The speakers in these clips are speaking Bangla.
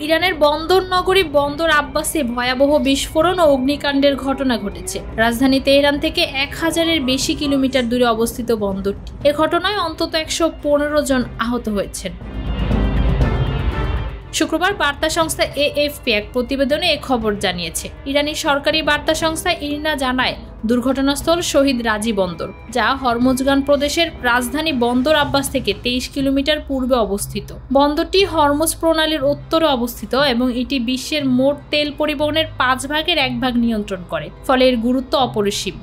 ইরানের বন্দর নগরী বন্দর আব্বাসে ভয়াবহ বিস্ফোরণ ও অগ্নিকাণ্ডের ঘটনা ঘটেছে। রাজধানী তেহরান থেকে 1000-এর বেশি কিলোমিটার দূরে অবস্থিত বন্দরটি। এ ঘটনায় অন্তত 115 জন আহত হয়েছেন। শুক্রবার বার্তা সংস্থা এএফপি এক প্রতিবেদনে এ খবর জানিয়েছে। ইরানি সরকারি বার্তা সংস্থা ইরনা জানায়, দুর্ঘটনাস্থল শহীদ রাজি বন্দর, যা হরমুজগান প্রদেশের রাজধানী বন্দর আব্বাস থেকে 23 কিলোমিটার পূর্বে অবস্থিত। বন্দরটি হরমুজ প্রণালীর উত্তরে অবস্থিত এবং এটি বিশ্বের মোট তেল পরিবহনের 1/5 ভাগ নিয়ন্ত্রণ করে, ফলে এর গুরুত্ব অপরিসীম।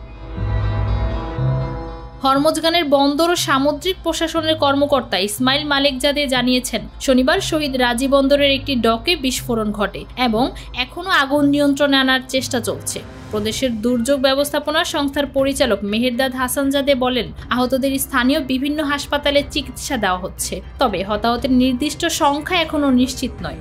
হরমুজগানের বন্দর ও সামুদ্রিক প্রশাসনের কর্মকর্তা ইসমাইল মালিকজাদে জানিয়েছেন, শনিবার শহীদ রাজি বন্দরের একটি ডকে বিস্ফোরণ ঘটে এবং এখনও আগুন নিয়ন্ত্রণে আনার চেষ্টা চলছে। প্রদেশের দুর্যোগ ব্যবস্থাপনা সংস্থার পরিচালক মেহেরদাদ হাসানজাদে বলেন, আহতদের স্থানীয় বিভিন্ন হাসপাতালে চিকিৎসা দেওয়া হচ্ছে, তবে হতাহতের নির্দিষ্ট সংখ্যা এখনও নিশ্চিত নয়।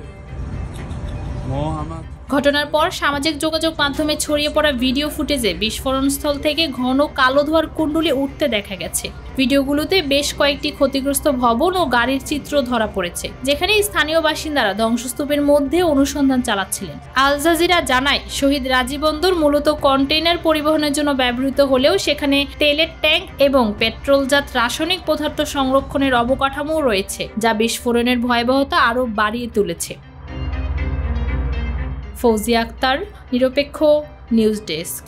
ঘটনার পর সামাজিক যোগাযোগ মাধ্যমে ছড়িয়ে পড়া ভিডিও ফুটেজে বিস্ফোরণস্থল থেকে ঘন কালো ধোঁয়ার কুণ্ডলী উঠতে দেখা গেছে। ভিডিওগুলোতে বেশ কয়েকটি ক্ষতিগ্রস্ত ভবন ও গাড়ির চিত্র ধরা পড়েছে, যেখানে স্থানীয় বাসিন্দারা ধ্বংসস্তূপের মধ্যে অনুসন্ধান চালাচ্ছিলেন। আল জাজিরা জানায়, শহীদ রাজি বন্দর মূলত কন্টেইনার পরিবহনের জন্য ব্যবহৃত হলেও সেখানে তেলের ট্যাঙ্ক এবং পেট্রোলজাত রাসায়নিক পদার্থ সংরক্ষণের অবকাঠামো রয়েছে, যা বিস্ফোরণের ভয়াবহতা আরও বাড়িয়ে তুলেছে। ফৌজিয়া আক্তার, নিরপেক্ষ নিউজ ডেস্ক।